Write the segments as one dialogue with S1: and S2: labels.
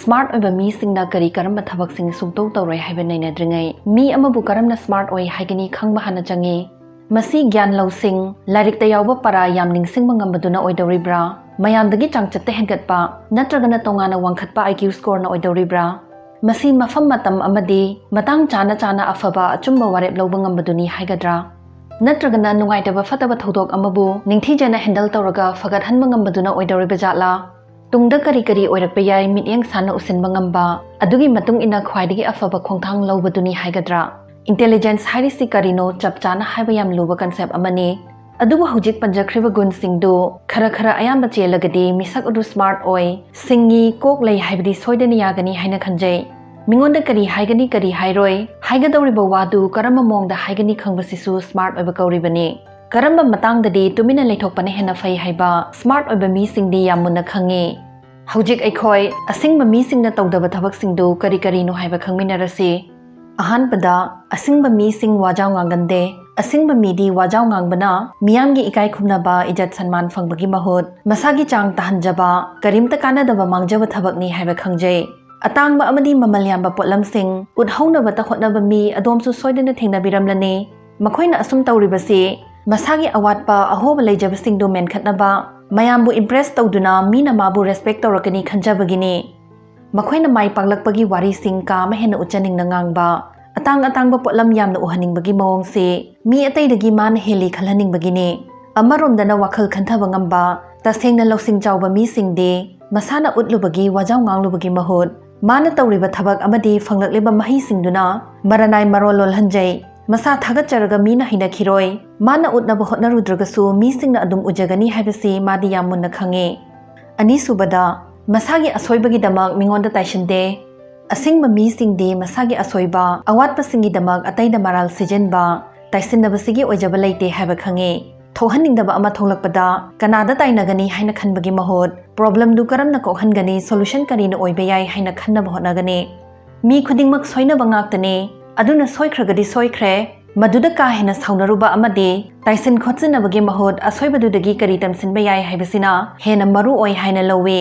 S1: smart ओइबा मीसिंगना करी करम तhabaksing suktou touroi haiba nainadringai मी amabu karamna smart oi haigani khangba hana changi masi gyan lousing larik ta yawba para yam ningsingba ngambaduna oidoribra mayamdagi changchatte hengatpa natragana tongana wangkhatpa IQ score na oidoribra masi mafam matam amadi matang chana afaba achumba warep lawba ngambaduni haigadra natragana nungaitaba fataba thodok amabu ningthijana handle tawraga fagat hanba ngambaduna oidoriba jatla tungda kari oirakpa yai mityang sana usinba ngamba adugi matung ina khwaidagi afaba khongthang lawbaduni haigadra intelligence hairisi karino chapchana haiba yam luba concept amani adubu hojik panjakhriba gun singdu khara ayamba chelagadi misak udu smart oi singi kok lei haibadi soidani yagani haina khanjai mingonda kari hairoi haigadawriba wadu karama mongda haigani khangbasisu smart oiba kauribani karamba matangdadi tumina leithokpane hena fai haiba smart oiba mi singdi yamuna khangi hojik aikhoi asingba mi singna tawdaba thabak singdu kari no haiba khangminarasi ahanpada asingba mi sing wajaw ngangande asingba midi wajaw ngangbana miyamgi ikai khumnaba ijat sanman fangbagi mahut masagi chang tahanjaba karimta kanadaba mangjaba thabakni haiba khangjai atangba amadi mamalyamba potlam sing uthaunaba ta hotnaba mi adomsu soidana thengnabiramlani makoina asum tawribasi masagi awatpa ahoba leijabasingdu menkhatnaba mayambu impress tawduna mina mabu respect tawrakani khanjabagini makoina mai panglakpagi wari sing ka ma hena uchaning nangangba atangba potlam yamna uhaningbagi mawong se mi ataidagi man heli khalhaningbagini amaromdana wakhal khantaba ngamba tasengna lousing chawba mi singde masana utlubagi wajaw nganglubagi mahut mana tawriba thabak amadi phanglakleba mahi singduna maranai marolol hanjai masa thagacharaga mina hina khiroi mana utnaba hotnarudragasu mi singna adum ujagani haibasi madi yamunna khange ani subada masagi asoibagi damak mingonda taishinde asingba mi singde masagi asoiba awatpa singi damak ataida maral sijenba taisinabasigi ojaba leite haiba khange thohaningdaba ama tholakpada kanada tainagani haina khanbagi mahot problem du karamna kokhangani solution karina oiba yai haina khanna bahonagani mi khudingmak soina bangaktane aduna soikragadi soikre maduda ka hena saunaruba amade taisin khotsinabagi mahot asoibadudagi kari tamsinba yai haibasina hena maru oi haina lowe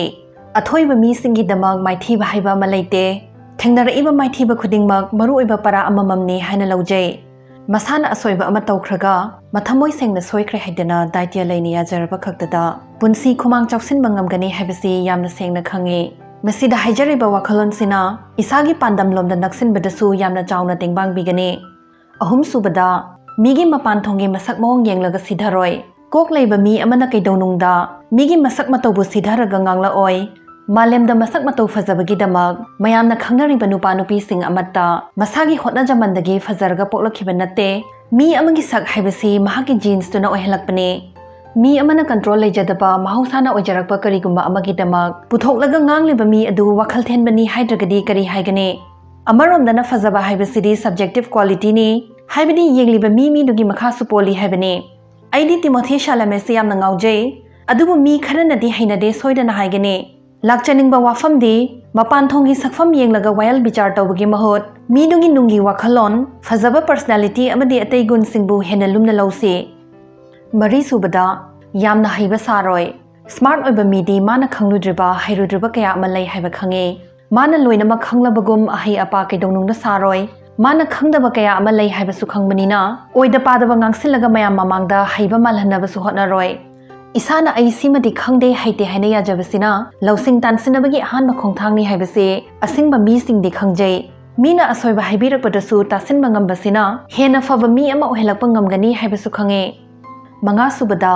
S1: athoiba mi singi damag maithiba haiba malaite thengnara iba maithiba khudingmak maru oiba para amamamni haina lojai masana asoiba ama tawkhraga mathamoi sengna soikre haidana daitya leiniya jaraba khaktada punsi khumang chawsin bangamgani haibasi yamna sengna khange masida haijariba wakhalon sina isagi pandam lomda naksin badasu yamna chawna tengbang bigani ahum subada migi mapan thongi masak mawng yenglaga sidharoi kok leiba mi amana kaidawnungda migi masak matawbu sidharaga ngangla oi malemda masak mataw fazabagi damak mayamna khangnariba nupa nupi sing amatta masagi hotna jamandagi fazarga poklakhiba natte mi amagi sak haibasi mahaki jeans tuna ohelakpane mi amana control leijadaba mahausana ojarakpa karigumba amagi damak puthoklaga ngangliba mi adu wakhal thenbani haidragadi kari haigane amaromdana fazaba haibasidi subjective quality ni haibani yengliba mi dugi makha supoli haibane aidi timothy shalamesi yamna ngaujai adubu mi kharanadi hainade soidana haigane lakchaningba wafamdi mapan thongi sakfam yenglaga wayal bichar tawbagi mahot mi dugi nungi wakhalon fazaba personality amadi atei gun singbu hena lumna lause mari subada yamna haiba saroi smart oiba midi mana khangludriba hairudriba kaya amalai haiba khange mana loinama khanglabagum ahai apa kaidonungda saroi mana khangdaba kaya amalai haiba su khangbanina oida padaba ngangsilaga mayam mamangda haiba malhanaba su hotnaroi isana ai simadi khangde haite haina yajabasina lousing tansinabagi ahanba khongthangni haibase asingba mi singde khangjai mina asoiba haibirakpadasu tasinba ngambasina hena faba mi ama ohelakpa ngamgani haibasu khange manga subada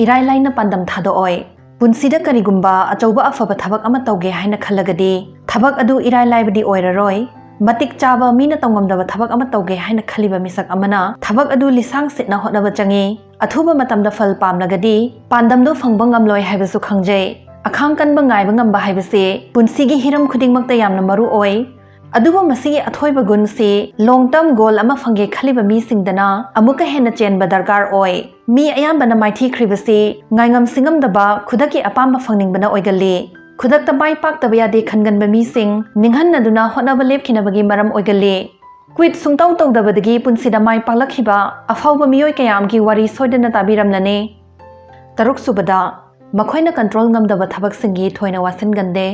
S1: irai laina pandam thado oi punsida karigumba achauba afaba thabak ama tawge haina khalagadi thabak adu irai laibadi oiraroi matik chaba mina tawngamdaba thabak ama tawge haina khaliba misak amana thabak adu lisang sitna hotnaba changi athuba matamda fal pamlagadi pandamdo phangba ngamloi haibasu khangjai akhang kanba ngaiba ngamba haibase punsigi hiram khudingmakta yamna maru oi aduba masigi athoiba gunsi long term goal ama phangge khaliba mi singdana amuka hena chenba darkar oi mi ayambana maithi khribasi ngaingam singamdaba khudaki apamba phangningbana oigali khudakta bai paktaba yade khanganba mi sing ninghanaduna hotnaba lepkhinabagi maram oigali quit suktou tawdabadagi punsida mai paklakhiba afauba miyoi kayamgi wari soidana tabiramnane taruk subada makoina control ngamdaba thabaksingi thoina wasin gande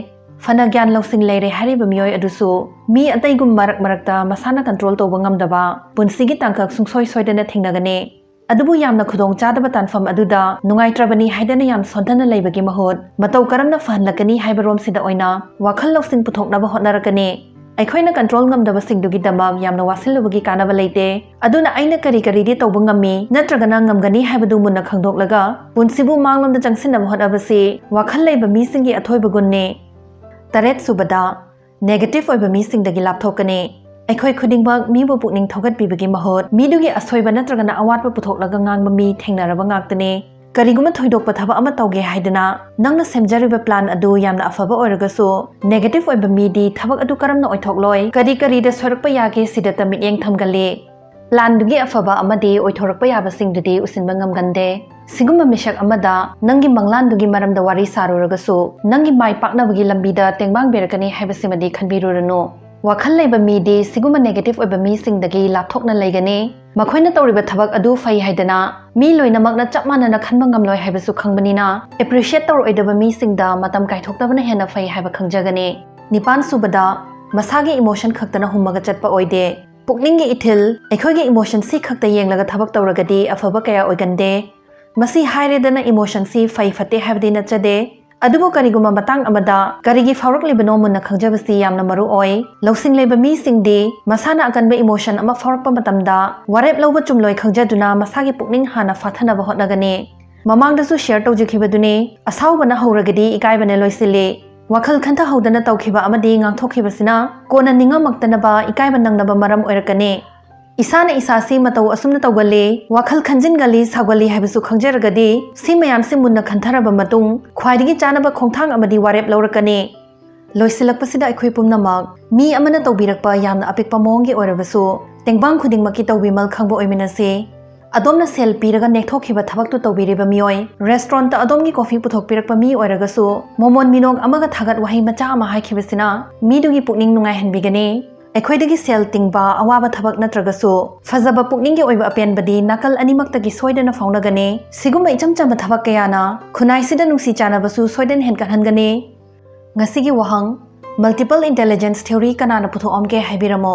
S1: ꯐꯅ ꯒ꯭ꯌꯥꯟ ꯂꯧꯁꯤꯡ ꯂꯩꯔꯦ ꯍꯥꯏꯔꯤꯕ ꯃꯤꯑꯣꯏ ꯑꯗꯨꯁꯨ ꯃꯤ ꯑꯇꯩꯒꯨꯝ ꯃꯔꯛꯇ ꯃꯁꯥꯅ control ꯇꯧꯕ ꯉꯝꯗꯕ ꯄꯨꯟꯁꯤꯒꯤ ꯇꯥꯡꯀꯛ ꯁꯨꯡꯁꯣꯏ ꯁꯣꯏꯗꯅ ꯊꯦꯡꯅꯒꯅꯤ ꯑꯗꯨꯕꯨ ꯌꯥꯝꯅ ꯈꯨꯗꯣꯡꯆꯥꯗꯕ ꯇꯥꯟꯐꯝ ꯑꯗꯨꯗ ꯅꯨꯡꯉꯥꯏꯇ꯭ꯔꯕꯅꯤ ꯍꯥꯏꯗꯅ ꯌꯥꯝ ꯁꯣꯟꯊꯅ ꯂꯩꯕꯒꯤ ꯃꯍꯨꯠ ꯃꯇꯧ ꯀꯔꯝꯅ ꯐꯍꯟꯂꯛꯀꯅꯤ ꯍꯥꯏꯕꯔꯣꯝꯁꯤꯗ ꯑꯣꯏꯅ ꯋꯥꯈꯜ ꯂꯧꯁꯤꯡ ꯄꯨꯊꯣꯛꯅꯕ ꯍꯣꯠꯅꯔꯛꯀꯅꯤ ꯑꯩꯈꯣꯏꯅ ꯀꯟꯇ꯭ꯔꯣꯜ ꯉꯝꯗꯕꯁꯤꯡꯗꯨꯒꯤꯗꯃꯛ ꯌꯥꯝꯅ ꯋꯥꯁꯤꯜꯂꯨꯕꯒꯤ ꯀꯥꯟꯅꯕ ꯂꯩꯇꯦ ꯑꯗꯨꯅ ꯑꯩꯅ ꯀꯔꯤꯗꯤ ꯇꯧꯕ ꯉꯝꯃꯤ ꯅꯠꯇ꯭ꯔꯒꯅ ꯉꯝꯒꯅꯤ ꯍꯥꯏꯕꯗꯨ ꯃꯨꯟꯅ ꯈꯪꯗꯣꯛꯂꯒ ꯄꯨꯟꯁꯤꯕꯨ ꯃꯥꯡꯂꯣꯝꯗ ꯆꯪꯁꯤꯟꯅꯕ ꯍꯣꯠꯅꯕꯁꯤ ꯋꯥꯈꯜ ꯂꯩꯕ ꯃꯤꯁꯤꯡꯒꯤ ꯑꯊꯣꯏꯕ ꯒꯨꯟꯅꯤ 7ꯁꯨꯕꯗ ꯅꯦꯒꯦꯇꯤꯚ ꯑꯣꯏꯕ ꯃꯤꯁꯤꯡꯗꯒꯤ ꯂꯥꯞꯊꯣꯛꯀꯅꯤ ꯑꯩꯈꯣꯏ ꯈꯨꯗꯤꯡꯃꯛ ꯃꯤꯕꯨ ꯄꯨꯛꯅꯤꯡ ꯊꯧꯒꯠꯄꯤꯕꯒꯤ ꯃꯍꯨꯠ ꯃꯤꯗꯨꯒꯤ ꯑꯁꯣꯏꯕ ꯅꯠꯇ꯭ꯔꯒꯅ ꯑꯋꯥꯠꯄ ꯄꯨꯊꯣꯛꯂꯒ ꯉꯥꯡꯕ ꯃꯤ ꯊꯦꯡꯅꯔꯕ ꯉꯥꯛꯇꯅꯤ ꯀꯔꯤꯒꯨꯝꯕ ꯊꯣꯏꯗꯣꯛꯄ ꯊꯕꯛ ꯑꯃ ꯇꯧꯒꯦ ꯍꯥꯏꯗꯅ ꯅꯪꯅ ꯁꯦꯝꯖꯔꯤꯕ ꯄ꯭ꯂꯥꯟ ꯑꯗꯨ ꯌꯥꯝꯅ ꯑꯐꯕ ꯑꯣꯏꯔꯒꯁꯨ ꯅꯦꯒꯦꯇꯤꯚ ꯑꯣꯏꯕ ꯃꯤꯗꯤ ꯊꯕꯛ ꯑꯗꯨ ꯀꯔꯝꯅ ꯑꯣꯏꯊꯣꯛꯂꯣꯏ ꯀꯔꯤꯗ ꯁꯣꯏꯔꯛꯄ ꯌꯥꯒꯦ ꯁꯤꯗꯇ ꯃꯤꯠꯌꯦꯡ ꯊꯝꯒꯜꯂꯤ ꯄ꯭ꯂꯥꯟꯗꯨꯒꯤ ꯑꯐꯕ ꯑꯃꯗꯤ ꯑꯣꯏꯊꯣꯔꯛꯄ ꯌꯥꯕꯁꯤꯡꯗꯨꯗꯤ ꯎꯁꯤꯟꯕ ꯉꯝꯒꯟꯗꯦ ꯁꯤꯒꯨꯝꯕ ꯃꯤꯁꯛ ꯑꯃꯗ ꯅꯪꯒꯤ ꯃꯪꯂꯥꯟꯗꯨꯒꯤ ꯃꯔꯝꯗ ꯋꯥꯔꯤ ꯁꯥꯔꯨꯔꯒꯁꯨ ꯅꯪꯒꯤ ꯃꯥꯏ ꯄꯥꯛꯅꯕꯒꯤ ꯂꯝꯕꯤꯗ ꯇꯦꯡꯕꯥꯡꯕꯤꯔꯛꯀꯅꯤ ꯍꯥꯏꯕꯁꯤꯃꯗꯤ ꯈꯟꯕꯤꯔꯨꯔꯅꯨ ꯋꯥꯈꯜ ꯂꯩꯕ ꯃꯤꯗꯤ ꯁꯤꯒꯨꯝꯕ ꯅꯦꯒꯦꯇꯤꯚ ꯑꯣꯏꯕ ꯃꯤꯁꯤꯡꯗꯒꯤ ꯂꯥꯞꯊꯣꯛꯅ ꯂꯩꯒꯅꯤ ꯃꯈꯣꯏꯅ ꯇꯧꯔꯤꯕ ꯊꯕꯛ ꯑꯗꯨ ꯐꯩ ꯍꯥꯏꯗꯅ ꯃꯤ ꯂꯣꯏꯅꯃꯛꯅ ꯆꯞ ꯃꯥꯟꯅꯅ ꯈꯟꯕ ꯉꯝꯂꯣꯏ ꯍꯥꯏꯕꯁꯨ ꯈꯪꯕꯅꯤꯅ ꯑꯦꯄ꯭ꯔꯤꯁꯤꯌꯦꯠ ꯇꯧꯔꯣꯏꯗꯕ ꯃꯤꯁꯤꯡꯗ ꯃꯇꯝ ꯀꯥꯏꯊꯣꯛꯇꯕꯅ ꯍꯦꯟꯅ ꯐꯩ ꯍꯥꯏꯕ ꯈꯪꯖꯒꯅꯤ 9ꯁꯨꯕꯗ ꯃꯁꯥꯒꯤ ꯏꯃꯣꯁꯟ ꯈꯛꯇꯅ ꯍꯨꯝꯃꯒ ꯆꯠꯄ ꯑꯣꯏꯗꯦ ꯄꯨꯛꯅꯤꯡꯒꯤ ꯏꯊꯤꯜ ꯑꯩꯈꯣꯏꯒꯤ ꯏꯃꯣꯁꯟꯁꯤ ꯈꯛꯇ ꯌꯦꯡꯂꯒ ꯊꯕꯛ ꯇꯧꯔꯒꯗꯤ ꯑꯐꯕ ꯀꯌꯥ ꯑꯣꯏꯒꯟꯗꯦ ꯃꯁꯤ ꯍꯥꯏꯔꯦꯗꯅ ꯏꯃꯣꯁꯟꯁꯤ ꯐꯩ ꯐꯠꯇꯦ ꯍꯥꯏꯕꯗꯤ ꯅꯠꯆꯗꯦ ꯑꯗꯨꯕꯨ ꯀꯔꯤꯒꯨꯝꯕ ꯃꯇꯥꯡ ꯑꯃꯗ ꯀꯔꯤꯒꯤ ꯐꯥꯎꯔꯛꯂꯤꯕꯅꯣ ꯃꯨꯟꯅ ꯈꯪꯖꯕꯁꯤ ꯌꯥꯝꯅ ꯃꯔꯨꯑꯣꯏ ꯂꯧꯁꯤꯡ ꯂꯩꯕ ꯃꯤꯁꯤꯡꯗꯤ ꯃꯁꯥꯅ ꯑꯀꯟꯕ ꯏꯃꯣꯁꯟ ꯑꯃ ꯐꯥꯎꯔꯛꯄ ꯃꯇꯝꯗ ꯋꯥꯔꯦꯞ ꯂꯧꯕ ꯆꯨꯝꯂꯣꯏ ꯈꯪꯖꯗꯨꯅ ꯃꯁꯥꯒꯤ ꯄꯨꯛꯅꯤꯡ ꯍꯥꯟꯅ ꯐꯥꯊꯅꯕ ꯍꯣꯠꯅꯒꯅꯤ ꯃꯃꯥꯡꯗꯁꯨ ꯁꯦꯌꯔ ꯇꯧꯖꯈꯤꯕꯗꯨꯅꯤ ꯑꯁꯥꯎꯕꯅ ꯍꯧꯔꯒꯗꯤ ꯏꯀꯥꯏꯕꯅ ꯂꯣꯏꯁꯤꯜꯂꯤ ꯋꯥꯈꯜ ꯈꯟꯊꯍꯧꯗꯅ ꯇꯧꯈꯤꯕ ꯑꯃꯗꯤ ꯉꯥꯡꯊꯣꯛꯈꯤꯕꯁꯤꯅ ꯀꯣꯟꯅ ꯅꯤꯡꯉꯝꯃꯛꯇꯅꯕ ꯏꯀꯥꯏꯕ ꯅꯪꯅꯕ ꯃꯔꯝ ꯑꯣꯏꯔꯛꯀꯅꯤ ꯏꯁꯥꯅ ꯏꯁꯥꯁꯤ ꯃꯇꯧ ꯑꯁꯨꯝꯅ ꯇꯧꯒꯜꯂꯤ ꯋꯥꯈꯜ ꯈꯟꯖꯤꯟꯒꯜꯂꯤ ꯁꯥꯎꯒꯜꯂꯤ ꯍꯥꯏꯕꯁꯨ ꯈꯪꯖꯔꯒꯗꯤ ꯁꯤ ꯃꯌꯥꯝꯁꯤ ꯃꯨꯟꯅ ꯈꯟꯊꯔꯕ ꯃꯇꯨꯡ ꯈ꯭ꯋꯥꯏꯗꯒꯤ ꯆꯥꯅꯕ ꯈꯣꯡꯊꯥꯡ ꯑꯃꯗꯤ ꯋꯥꯔꯦꯞ ꯂꯧꯔꯛꯀꯅꯤ ꯂꯣꯏꯁꯤꯜꯂꯛꯄꯁꯤꯗ ꯑꯩꯈꯣꯏ ꯄꯨꯝꯅꯃꯛ ꯃꯤ ꯑꯃꯅ ꯇꯧꯕꯤꯔꯛꯄ ꯌꯥꯝꯅ ꯑꯄꯤꯛꯄ ꯃꯑꯣꯡꯒꯤ ꯑꯣꯏꯔꯕꯁꯨ ꯇꯦꯡꯕꯥꯡ ꯈꯨꯗꯤꯡꯃꯛꯀꯤ ꯇꯧꯕꯤꯃꯜ ꯈꯪꯕ ꯑꯣꯏꯃꯤꯟꯅꯁꯤ ꯑꯗꯣꯝꯅ ꯁꯦꯜ ꯄꯤꯔꯒ ꯅꯦꯛꯊꯣꯛꯈꯤꯕ ꯊꯕꯛꯇꯨ ꯇꯧꯕꯤꯔꯤꯕ ꯃꯤꯑꯣꯏ ꯔꯦꯁꯇꯨꯔꯦꯟꯇ ꯑꯗꯣꯝꯒꯤ ꯀꯣꯐꯤ ꯄꯨꯊꯣꯛꯄꯤꯔꯛꯄ ꯃꯤ ꯑꯣꯏꯔꯒꯁꯨ ꯃꯣꯃꯣꯟ ꯃꯤꯅꯣꯛ ꯑꯃꯒ ꯊꯥꯒꯠ ꯋꯥꯍꯩ ꯃꯆꯥ ꯑꯃ ꯍꯥꯏꯈꯤꯕꯁꯤನ ꯃꯤꯗꯨꯒꯤ ꯄꯨꯛꯅꯤꯡ ꯅꯨꯡꯉꯥꯏꯍꯟꯕꯤꯒꯅꯤ ꯑꯩꯈꯣꯏꯗꯒꯤ ꯁꯦꯜ ꯇꯤꯡꯕ ꯑꯋꯥꯕ ꯊꯕꯛ ꯅꯠꯇ꯭ꯔꯒꯁꯨ ꯐꯖꯕ ꯄꯨꯛꯅꯤꯡꯒꯤ ꯑꯣꯏꯕ ꯑꯄꯦꯟꯕꯗꯤ ꯅꯥꯀꯜ ꯑꯅꯤꯃꯛꯇꯒꯤ ꯁꯣꯏꯗꯅ ꯐꯥꯎꯅꯒꯅꯤ ꯁꯤꯒꯨꯝꯕ ꯏꯆꯝ ꯆꯝꯕ ꯊꯕꯛ ꯀꯌꯥꯅ ꯈꯨꯟꯅꯥꯏꯁꯤꯗ ꯅꯨꯡꯁꯤ ꯆꯥꯟꯅꯕꯁꯨ ꯁꯣꯏꯗꯅ ꯍꯦꯟꯒꯠꯍꯟꯒꯅꯤ ꯉꯁꯤꯒꯤ ꯋꯥꯍꯪ ꯃꯜꯇꯤꯄꯜ ꯏꯟꯇꯦꯂꯤꯖꯦꯟꯁ ꯊꯤꯑꯣꯔꯤ ꯀꯅꯥꯅ ꯄꯨꯊꯣꯛꯑꯝꯒꯦ ꯍꯥꯏꯕꯤꯔꯝꯃꯣ